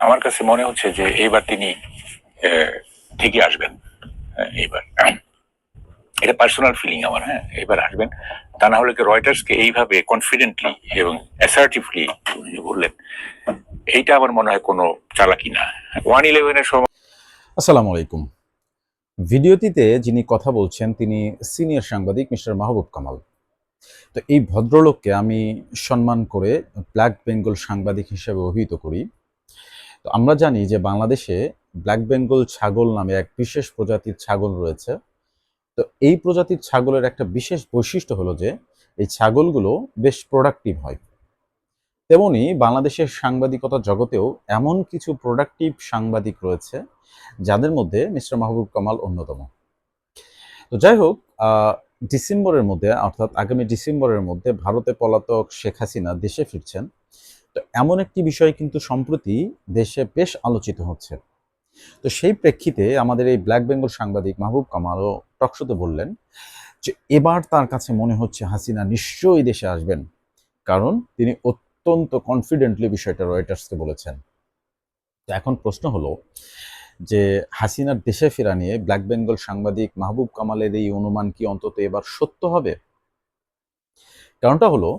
আমার কাছে মনে হচ্ছে যে এইবার তিনি ঠিকই আসবেন। এইবার এটা পার্সোনাল ফিলিং আমার, হ্যাঁ, এবার আসবেন। তা না হলে রয়টার্সকে এইভাবে কনফিডেন্টলি এবং অ্যাসার্টিভলি বললেন, এইটা আমার মনে হয় কোনো চালাকি না। 1/11-এর সময়। আসসালামু আলাইকুম। ভিডিওটিতে যিনি কথা বলছেন তিনি সিনিয়র সাংবাদিক মিস্টার মাহবুব কামাল। তো এই ভদ্রলোককে আমি সম্মান করে ব্ল্যাক বেঙ্গল সাংবাদিক হিসেবে অভিহিত করি। তো আমরা জানি যে বাংলাদেশে ব্ল্যাক বেঙ্গল ছাগল নামে এক বিশেষ প্রজাতির ছাগল রয়েছে। তো এই প্রজাতির ছাগলের একটা বিশেষ বৈশিষ্ট্য হলো যে এই ছাগলগুলো বেশ প্রোডাক্টিভ হয়। তেমনি বাংলাদেশের সাংবাদিকতা জগতেও এমন কিছু প্রোডাক্টিভ সাংবাদিক রয়েছে যাদের মধ্যে মিস্টার মাহবুব কামাল অন্যতম। তো যাই হোক, ডিসেম্বরের মধ্যে অর্থাৎ আগামী ডিসেম্বরের মধ্যে ভারতে পলাতক শেখ হাসিনা দেশে ফিরছেন। তো এমন একটি বিষয় কিন্তু সম্প্রতি দেশে বেশ আলোচিত হচ্ছে। তো সেই প্রেক্ষিতে আমাদের এই ব্ল্যাক বেঙ্গল সাংবাদিক মাহবুব কামালও টকশোতে বললেন যে এবার তার কাছে মনে হচ্ছে হাসিনা নিশ্চয়ই দেশে আসবেন, কারণ তিনি অত্যন্ত কনফিডেন্টলি বিষয়টা রয়টার্সকে বলেছেন। তো এখন প্রশ্ন হলো যে হাসিনার দেশে ফেরা নিয়ে ব্ল্যাক বেঙ্গল সাংবাদিক মাহবুব কামালের এই অনুমান কি অন্তত এবার সত্য হবে? কারণটা হলো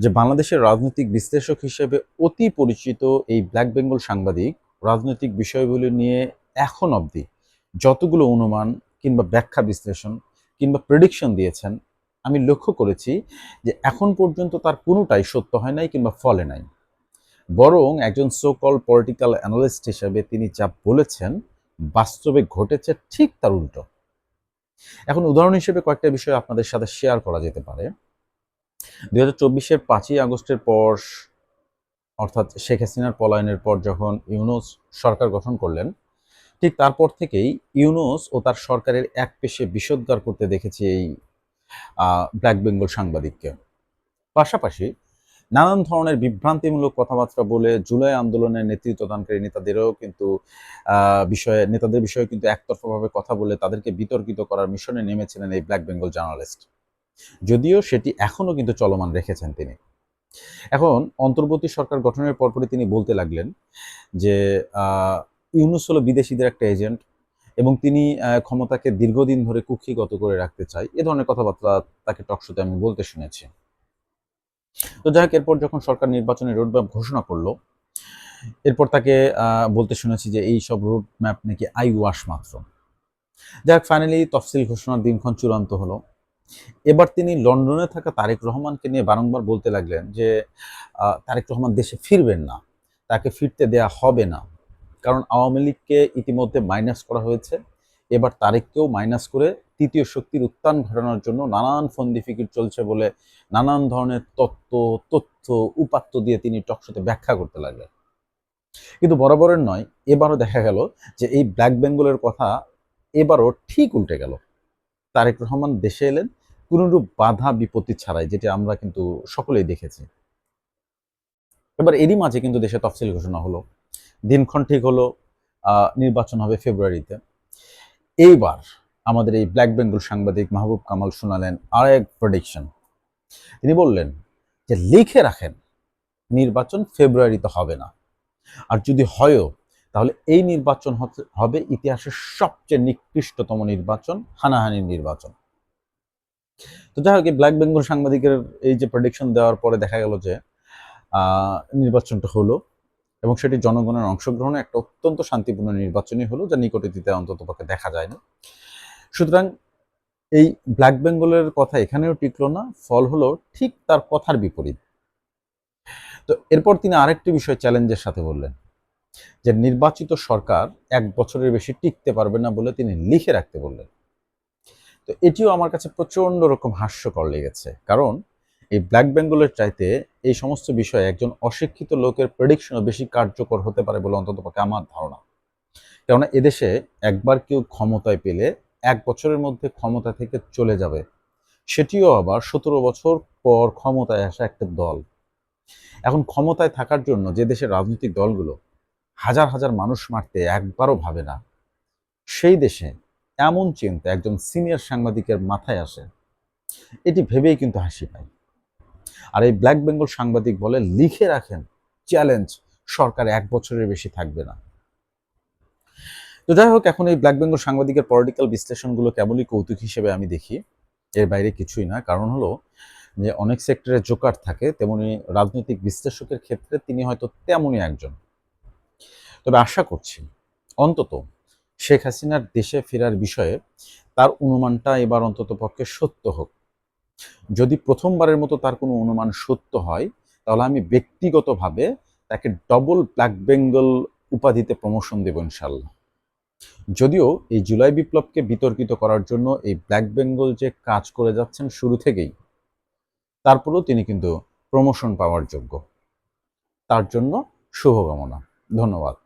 যে বাংলাদেশের রাজনৈতিক বিশ্লেষক হিসেবে অতি পরিচিত এই ব্ল্যাক বেঙ্গল সাংবাদিক রাজনৈতিক বিষয়গুলি নিয়ে এখন অবধি যতগুলো অনুমান কিংবা ব্যাখ্যা বিশ্লেষণ কিংবা প্রেডিকশন দিয়েছেন, আমি লক্ষ্য করেছি যে এখন পর্যন্ত তার কোনোটাই সত্য হয় নাই কিংবা ফলে নাই। বরং একজন সো কল পলিটিক্যাল অ্যানালিস্ট হিসেবে তিনি যা বলেছেন বাস্তবে ঘটেছে ঠিক তার উল্টো। এখন উদাহরণ হিসেবে কয়েকটা বিষয় আপনাদের সাথে শেয়ার করা যেতে পারে। 2024-এর 5ই আগস্টের পর, অর্থাৎ শেখ হাসিনার পলায়নের পর যখন ইউনূস সরকার গঠন করলেন, ঠিক তারপর থেকেই ইউনূস ও তার সরকারের এক পেশে বিষোদ্গার করতে দেখেছি এই ব্ল্যাক বেঙ্গল সাংবাদিককে। পাশাপাশি নানান ধরনের বিভ্রান্তিমূলক কথাবার্তা বলে জুলাই আন্দোলনের নেতৃত্বদানকারী নেতাদের বিষয়ে কিন্তু একতরফাভাবে কথা বলে তাদেরকে বিতর্কিত করার মিশনে নেমেছিলেন এই ব্ল্যাক বেঙ্গল জার্নালিস্ট। যদিও সেটি এখনো কিন্তু চলমান রেখেছেন তিনি। এখন অন্তর্বর্তী সরকার গঠনের পরপরই তিনি বলতে লাগলেন যে ইউনূস হলো বিদেশিদের একটা এজেন্ট এবং তিনি ক্ষমতাকে দীর্ঘদিন ধরে কুক্ষিগত করে রাখতে চায়। এ ধরনের কথাবার্তা তাকে টকশোতে আমি বলতে শুনেছি। তো যাই হোক, এরপর যখন সরকার নির্বাচনের রোডম্যাপ ঘোষণা করলো, এরপর তাকে বলতে শুনেছি যে এই সব রোড ম্যাপ নাকি আই ওয়াশ মাত্র। যাই হোক, ফাইনালি তফসিল ঘোষণার দিনক্ষণ চূড়ান্ত হলো। এবার তিনি লন্ডনে থাকা তারেক রহমানকে নিয়ে বারংবার বলতে লাগলেন যে তারেক রহমান দেশে ফিরবেন না, তাকে ফিরতে দেয়া হবে না, কারণ আওয়ামী লীগকে ইতিমধ্যে মাইনাস করা হয়েছে। এবার তারেককেও মাইনাস করে তৃতীয় শক্তির উত্থান ঘটানোর জন্য নানান ফন্দি ফিকির চলছে বলে নানান ধরনের তথ্য উপাত্ত দিয়ে তিনি টকশোতে ব্যাখ্যা করতে লাগলেন। কিন্তু বরাবরের নয়, এবারও দেখা গেল যে এই ব্ল্যাক বেঙ্গলের কথা এবারও ঠিক উল্টে গেল। তারেক রহমান দেশে এলেন কোনরূপ বাধা বিপত্তি ছাড়াই, যেটা আমরা কিন্তু সকলেই দেখেছি। এবার এরই মাঝে কিন্তু দেশে তফসিল ঘোষণা হলো, দিনক্ষণ ঠিক হলো, নির্বাচন হবে ফেব্রুয়ারিতে। এইবার আমাদের এই ব্ল্যাক বেঙ্গল সাংবাদিক মাহবুব কামাল শোনালেন আরেক প্রেডিকশন। তিনি বললেন যে লিখে রাখেন, নির্বাচন ফেব্রুয়ারিতে হবে না, আর যদি হয়ও তাহলে এই নির্বাচন হবে ইতিহাসের সবচেয়ে নিকৃষ্টতম নির্বাচন, হানাহানির নির্বাচন। তো যাই হোক, ব্ল্যাক বেঙ্গল সাংবাদিকের এই যে প্রেডিকশন দেওয়ার পরে দেখা গেল যে নির্বাচনটা হলো এবং সেটি জনগণের অংশগ্রহণে একটা অত্যন্ত শান্তিপূর্ণ নির্বাচনই হলো, যা নিকট অতীতে অন্ততপক্ষে দেখা যায়নি। সুতরাং এই ব্ল্যাক বেঙ্গলের কথা এখানেও টিকলো না, ফল হলো ঠিক তার কথার বিপরীত। তো এরপর তিনি আরেকটি বিষয় চ্যালেঞ্জের সাথে বললেন যে নির্বাচিত সরকার 1 বছরের বেশি টিকতে পারবে না বলে তিনি লিখে রাখতে বললেন। তো এটিও আমার কাছে প্রচণ্ড রকম হাস্যকর লেগেছে, কারণ এই ব্ল্যাক বেঙ্গলের চাইতে এই সমস্ত বিষয়ে একজন অশিক্ষিত লোকের প্রেডিকশনও বেশি কার্যকর হতে পারে বলে অন্ততপক্ষে আমার ধারণা। কেননা এদেশে একবার কেউ ক্ষমতায় পেলে 1 বছরের মধ্যে ক্ষমতা থেকে চলে যাবে, সেটিও আবার 17 বছর পর ক্ষমতায় আসা একটা দল। এখন ক্ষমতায় থাকার জন্য যে দেশের রাজনৈতিক দলগুলো হাজার হাজার মানুষ মারতে একবারও ভাবে না, সেই দেশে এমন চিন্তা একজন সিনিয়র সাংবাদিকের মাথায় আসে, এটি ভেবেই কিন্তু হাসি পায়। আর এই ব্ল্যাক বেঙ্গল সাংবাদিক বলে লিখে রাখেন, চ্যালেঞ্জ, সরকার 1 বছরের বেশি থাকবে না। তো যাই হোক, এখন এই ব্ল্যাক বেঙ্গল সাংবাদিকের পলিটিক্যাল বিশ্লেষণগুলো কেবলই কৌতুক হিসেবে আমি দেখি, এর বাইরে কিছুই না। কারণ হলো যে অনেক সেক্টরে জোকার থাকে, তেমনি রাজনৈতিক বিশ্লেষকের ক্ষেত্রে তিনি হয়তো তেমনই একজন। তবে আশা করছি অন্তত শেখ হাসিনার দেশে ফেরার বিষয়ে তার অনুমানটা এবার অন্তত পক্ষে সত্য হোক। যদি প্রথমবারের মতো তার কোনো অনুমান সত্য হয়, তাহলে আমি ব্যক্তিগতভাবে তাকে ডবল ব্ল্যাক বেঙ্গল উপাধিতে প্রমোশন দেব ইনশাল্লাহ। যদিও এই জুলাই বিপ্লবকে বিতর্কিত করার জন্য এই ব্ল্যাক বেঙ্গল যে কাজ করে যাচ্ছেন শুরু থেকেই, তারপরেও তিনি কিন্তু প্রমোশন পাওয়ার যোগ্য। তার জন্য শুভকামনা। ধন্যবাদ।